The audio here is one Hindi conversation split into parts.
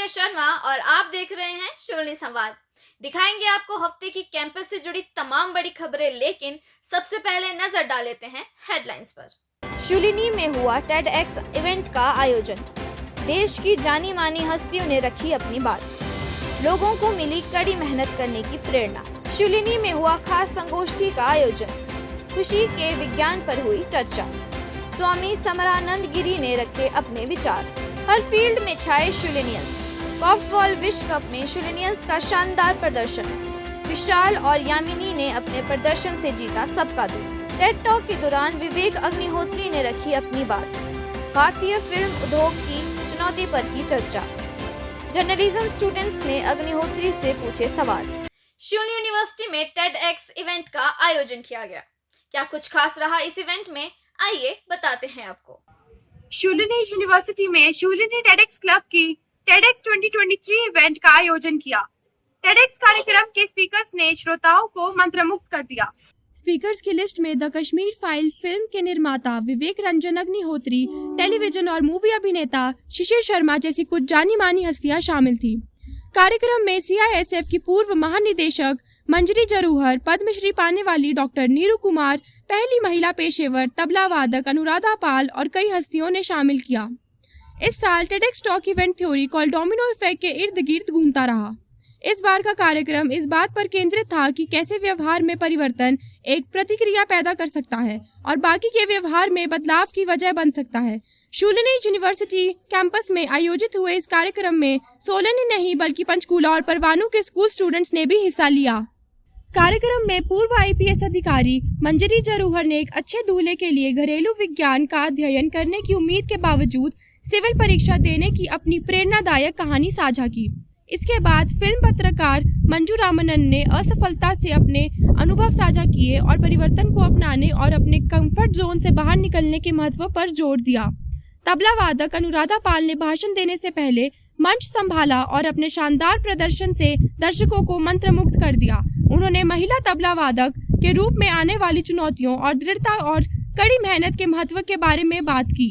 शिशिर शर्मा और आप देख रहे हैं शूलिनी संवाद। दिखाएंगे आपको हफ्ते की कैंपस से जुड़ी तमाम बड़ी खबरें, लेकिन सबसे पहले नजर डाल लेते हैं हेडलाइंस पर। शूलिनी में हुआ TEDx इवेंट का आयोजन। देश की जानी मानी हस्तियों ने रखी अपनी बात। लोगों को मिली कड़ी मेहनत करने की प्रेरणा। शूलिनी में हुआ खास संगोष्ठी का आयोजन। खुशी के विज्ञान पर हुई चर्चा। स्वामी समरानंद गिरी ने रखे अपने विचार। हर फील्ड में छाए शूलिनियंस। कॉर्फबॉल विश्व कप में शूलिनियंस का शानदार प्रदर्शन। विशाल और यामिनी ने अपने प्रदर्शन से जीता सबका दिल। टेड टॉक के दौरान विवेक अग्निहोत्री ने रखी अपनी बात। भारतीय फिल्म उद्योग की चुनौती पर की चर्चा। जर्नलिज्म स्टूडेंट्स ने अग्निहोत्री से पूछे सवाल। शूलिनी यूनिवर्सिटी में TEDx इवेंट का आयोजन किया गया। क्या कुछ खास रहा इस इवेंट में, आइए बताते हैं आपको। शूलिनी यूनिवर्सिटी में शूलिनी TEDx क्लब की TEDx 2023 इवेंट का आयोजन किया। TEDx कार्यक्रम के स्पीकर्स ने श्रोताओं को मंत्रमुग्ध कर दिया। स्पीकर्स की लिस्ट में द कश्मीर फाइल फिल्म के निर्माता विवेक रंजन अग्निहोत्री, टेलीविजन और मूवी अभिनेता शिशिर शर्मा जैसी कुछ जानी मानी हस्तियां शामिल थी। कार्यक्रम में CISF की पूर्व महानिदेशक मंजरी जरूहर, पद्मश्री पाने वाली डॉक्टर नीरू कुमार, पहली महिला पेशेवर तबला वादक अनुराधा पाल और कई हस्तियों ने शामिल किया। इस साल TEDx talk event theory call domino effect के इर्द गिर्द घूमता रहा। इस बार का कार्यक्रम इस बात पर केंद्रित था कि कैसे व्यवहार में परिवर्तन एक प्रतिक्रिया पैदा कर सकता है और बाकी के व्यवहार में बदलाव की वजह बन सकता है। शूलिनी यूनिवर्सिटी कैंपस में आयोजित हुए इस कार्यक्रम में सोलन ही नहीं बल्कि पंचकूला और परवाणू के स्कूल स्टूडेंट्स ने भी हिस्सा लिया। कार्यक्रम में पूर्व IPS अधिकारी मंजरी जरूहर ने एक अच्छे दूल्हे के लिए घरेलू विज्ञान का अध्ययन करने की उम्मीद के बावजूद सिविल परीक्षा देने की अपनी प्रेरणादायक कहानी साझा की। इसके बाद फिल्म पत्रकार मंजू रामानंद ने असफलता से अपने अनुभव साझा किए और परिवर्तन को अपनाने और अपने कंफर्ट जोन से बाहर निकलने के महत्व पर जोर दिया। तबला वादक अनुराधा पाल ने भाषण देने से पहले मंच संभाला और अपने शानदार प्रदर्शन से दर्शकों को मंत्रमुग्ध कर दिया। उन्होंने महिला तबला वादक के रूप में आने वाली चुनौतियों और दृढ़ता और कड़ी मेहनत के महत्व के बारे में बात की।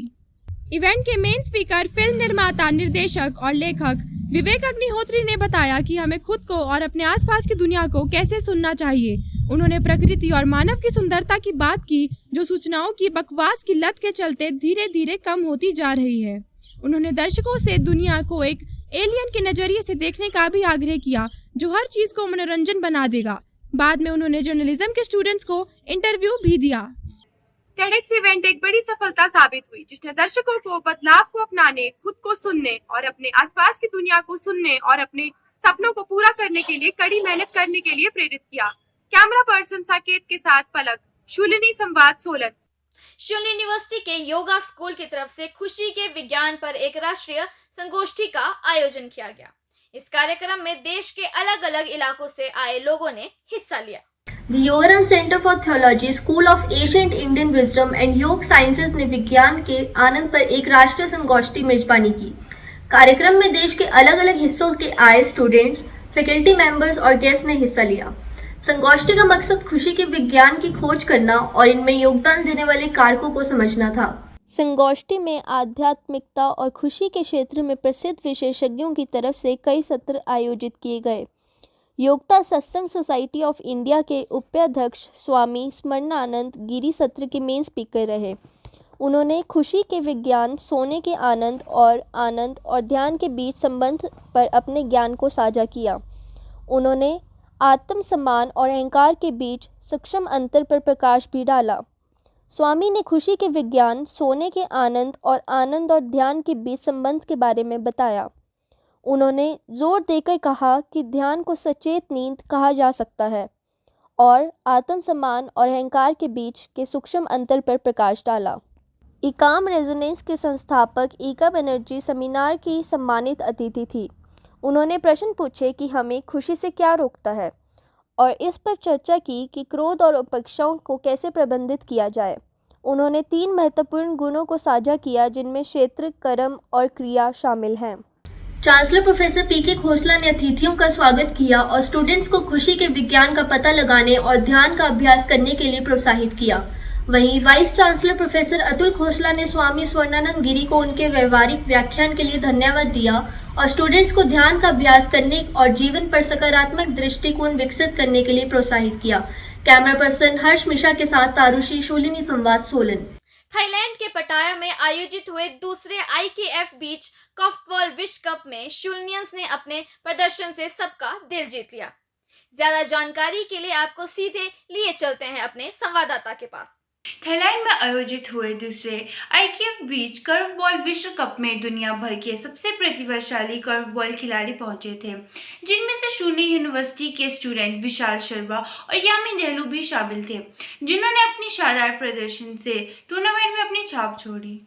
इवेंट के मेन स्पीकर फिल्म निर्माता, निर्देशक और लेखक विवेक अग्निहोत्री ने बताया कि हमें खुद को और अपने आसपास की दुनिया को कैसे सुनना चाहिए। उन्होंने प्रकृति और मानव की सुंदरता की बात की, जो सूचनाओं की बकवास की लत के चलते धीरे धीरे कम होती जा रही है। उन्होंने दर्शकों से दुनिया को एक एलियन के नजरिए से देखने का भी आग्रह किया, जो हर चीज को मनोरंजन बना देगा। बाद में उन्होंने जर्नलिज्म के स्टूडेंट्स को इंटरव्यू भी दिया। TEDx इवेंट एक बड़ी सफलता साबित हुई, जिसने दर्शकों को बदलाव को अपनाने, खुद को सुनने और अपने आसपास की दुनिया को सुनने और अपने सपनों को पूरा करने के लिए कड़ी मेहनत करने के लिए प्रेरित किया। कैमरा पर्सन साकेत के साथ पलक, शूलिनी संवाद, सोलन। शूलिनी यूनिवर्सिटी के योगा स्कूल की तरफ से खुशी के विज्ञान पर एक राष्ट्रीय संगोष्ठी का आयोजन किया गया। इस कार्यक्रम में देश के अलग अलग इलाकों से आए लोगों ने हिस्सा लिया। The Yoran Center for Theology, School of Ancient Indian Wisdom and योग Sciences ने विज्ञान के आनंद पर एक राष्ट्रीय संगोष्ठी मेजबानी की। कार्यक्रम में देश के अलग अलग हिस्सों के आए स्टूडेंट्स, फैकल्टी मेंबर्स और गेस्ट ने हिस्सा लिया। संगोष्ठी का मकसद खुशी के विज्ञान की खोज करना और इनमें योगदान देने वाले कारकों को समझना था। संगोष्ठी में आध्यात्मिकता और खुशी के क्षेत्र में प्रसिद्ध विशेषज्ञों की तरफ से कई सत्र आयोजित किए गए। योगता सत्संग सोसाइटी ऑफ इंडिया के उपाध्यक्ष स्वामी समरणानंद गिरी सत्र के मेन स्पीकर रहे। उन्होंने खुशी के विज्ञान, सोने के आनंद और ध्यान के बीच संबंध पर अपने ज्ञान को साझा किया। उन्होंने आत्म सम्मान और अहंकार के बीच सूक्ष्म अंतर पर प्रकाश भी डाला। स्वामी ने खुशी के विज्ञान, सोने के आनंद और ध्यान के बीच संबंध के बारे में बताया। उन्होंने जोर देकर कहा कि ध्यान को सचेत नींद कहा जा सकता है और आत्म सम्मान और अहंकार के बीच के सूक्ष्म अंतर पर प्रकाश डाला। इकाम रेजोनेंस के संस्थापक ईका बनर्जी सेमिनार की सम्मानित अतिथि थी। उन्होंने प्रश्न पूछे कि हमें खुशी से क्या रोकता है और इस पर चर्चा की कि क्रोध और अपेक्षाओं को कैसे प्रबंधित किया जाए। उन्होंने 3 महत्वपूर्ण गुणों को साझा किया, जिनमें क्षेत्र, कर्म और क्रिया शामिल हैं। चांसलर प्रोफेसर PK खोसला ने अतिथियों का स्वागत किया और स्टूडेंट्स को खुशी के विज्ञान का पता लगाने और ध्यान का अभ्यास करने के लिए प्रोत्साहित किया। वहीं vice chancellor professor Atul Khosla ने स्वामी स्वर्णानंद गिरी को उनके व्यवहारिक व्याख्यान के लिए धन्यवाद दिया और स्टूडेंट्स को ध्यान का अभ्यास करने और जीवन पर सकारात्मक दृष्टिकोण विकसित करने के लिए प्रोत्साहित किया। कैमरा पर्सन हर्ष मिश्रा के साथ तारुषी, शूलिनी संवाद, सोलन। थाईलैंड के पटाया में आयोजित हुए दूसरे IKF बीच कॉर्फबॉल विश्व कप में शूलिनियंस ने अपने प्रदर्शन से सबका दिल जीत लिया। ज्यादा जानकारी के लिए आपको सीधे लिए चलते हैं अपने संवाददाता के पास। थाईलैंड में आयोजित हुए दूसरे IKF बीच कर्वबॉल विश्व कप में दुनिया भर के सबसे प्रतिभाशाली कर्वबॉल खिलाड़ी पहुंचे थे, जिनमें से शून्य यूनिवर्सिटी के स्टूडेंट विशाल शर्मा और यामी देहलू भी शामिल थे, जिन्होंने अपनी शानदार प्रदर्शन से टूर्नामेंट में अपनी छाप छोड़ी।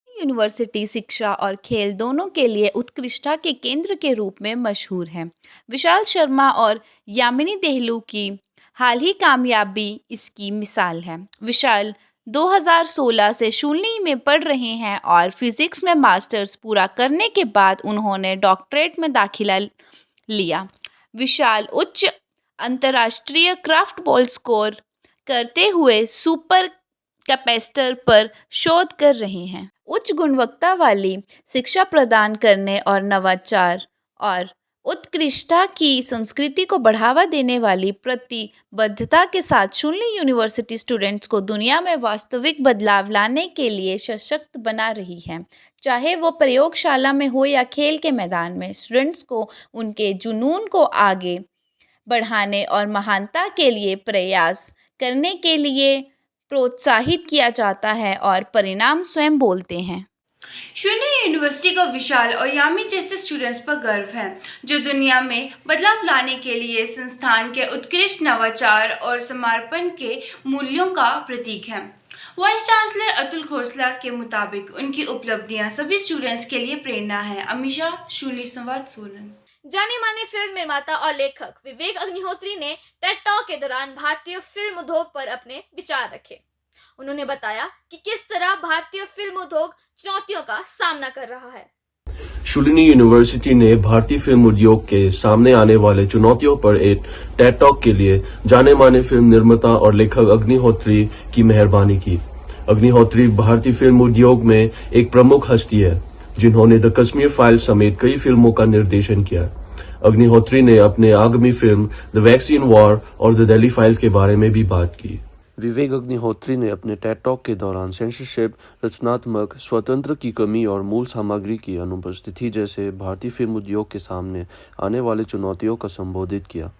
यूनिवर्सिटी शिक्षा और खेल दोनों के लिए उत्कृष्टता के केंद्र के रूप में मशहूर है। विशाल शर्मा और यामिनी देहलू की हाल ही कामयाबी इसकी मिसाल है। विशाल 2016 से शूलिनी में पढ़ रहे हैं और फिजिक्स में मास्टर्स पूरा करने के बाद उन्होंने डॉक्टरेट में दाखिला लिया। विशाल उच्च अंतर्राष्ट्रीय क्राफ्ट बॉल स्कोर करते हुए सुपर कैपेसिटर पर शोध कर रहे हैं। उच्च गुणवत्ता वाली शिक्षा प्रदान करने और नवाचार और उत्कृष्टता की संस्कृति को बढ़ावा देने वाली प्रतिबद्धता के साथ शूलिनी यूनिवर्सिटी स्टूडेंट्स को दुनिया में वास्तविक बदलाव लाने के लिए सशक्त बना रही है। चाहे वो प्रयोगशाला में हो या खेल के मैदान में, स्टूडेंट्स को उनके जुनून को आगे बढ़ाने और महानता के लिए प्रयास करने के लिए प्रोत्साहित किया जाता है और परिणाम स्वयं बोलते हैं। शून्य यूनिवर्सिटी को विशाल और यामी जैसे स्टूडेंट्स पर गर्व है, जो दुनिया में बदलाव लाने के लिए संस्थान के उत्कृष्ट नवाचार और समर्पण के मूल्यों का प्रतीक है। वाइस चांसलर अतुल खोसला के मुताबिक उनकी उपलब्धियां सभी स्टूडेंट्स के लिए प्रेरणा है। अमीशा, शूलिनी संवाद, सोलन। जाने माने फिल्म निर्माता और लेखक विवेक अग्निहोत्री ने टेड टॉक के दौरान भारतीय फिल्म उद्योग पर अपने विचार रखे। उन्होंने बताया कि किस तरह भारतीय फिल्म उद्योग चुनौतियों का सामना कर रहा है। शूलिनी यूनिवर्सिटी ने भारतीय फिल्म उद्योग के सामने आने वाले चुनौतियों पर एक टेड टॉक के लिए जाने माने फिल्म निर्माता और लेखक अग्निहोत्री की मेहरबानी की। अग्निहोत्री भारतीय फिल्म उद्योग में एक प्रमुख हस्ती है, जिन्होंने द कश्मीर फाइल्स समेत कई फिल्मों का निर्देशन किया। अग्निहोत्री ने अपने आगामी फिल्म द वैक्सीन वॉर और द दिल्ली फाइल्स के बारे में भी बात की। विवेक अग्निहोत्री ने अपने टेड टॉक के दौरान सेंसरशिप, रचनात्मक स्वतंत्र की कमी और मूल सामग्री की अनुपस्थिति जैसे भारतीय फिल्म उद्योग के सामने आने वाली चुनौतियों का संबोधित किया।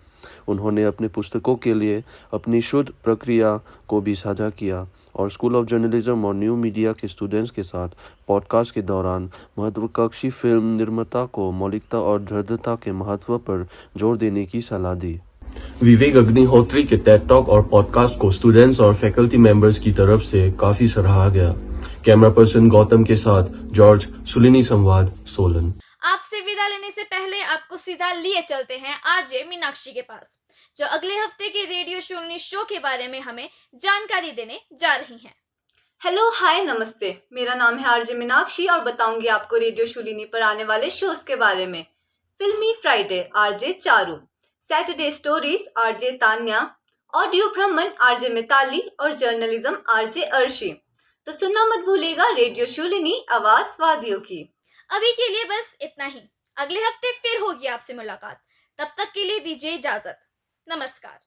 उन्होंने अपने पुस्तकों के लिए अपनी शोध प्रक्रिया को भी साझा किया और स्कूल ऑफ जर्नलिज्म और न्यू मीडिया के स्टूडेंट्स के साथ पॉडकास्ट के दौरान महत्वाकांक्षी फिल्म निर्माता को मौलिकता और दृढ़ता के महत्व पर जोर देने की सलाह दी। विवेक अग्निहोत्री के टेड टॉक और पॉडकास्ट को स्टूडेंट्स और फैकल्टी मेंबर्स की तरफ से काफी सराहा गया। कैमरा पर्सन गौतम के साथ जॉर्ज, शूलिनी संवाद, सोलन। आपसे विदा लेने से पहले आपको सीधा लिए चलते हैं आरजे मीनाक्षी के पास, जो अगले हफ्ते के रेडियो शूलिनी शो के बारे में हमें जानकारी देने जा रही हैं। हेलो, हाय, नमस्ते। मेरा नाम है आरजे मीनाक्षी और बताऊंगी आपको रेडियो शूलिनी पर आने वाले शोज के बारे में। फिल्मी Friday RJ Charu, Saturday stories RJ Tanya, audio भ्रमण आरजे मिताली और जर्नलिज्म आरजे अर्शी। तो सुनना मत भूलिएगा रेडियो शूलिनी, आवाज वादियों की। अभी के लिए बस इतना ही। अगले हफ्ते फिर होगी आपसे मुलाकात। तब तक के लिए दीजिए इजाजत। नमस्कार।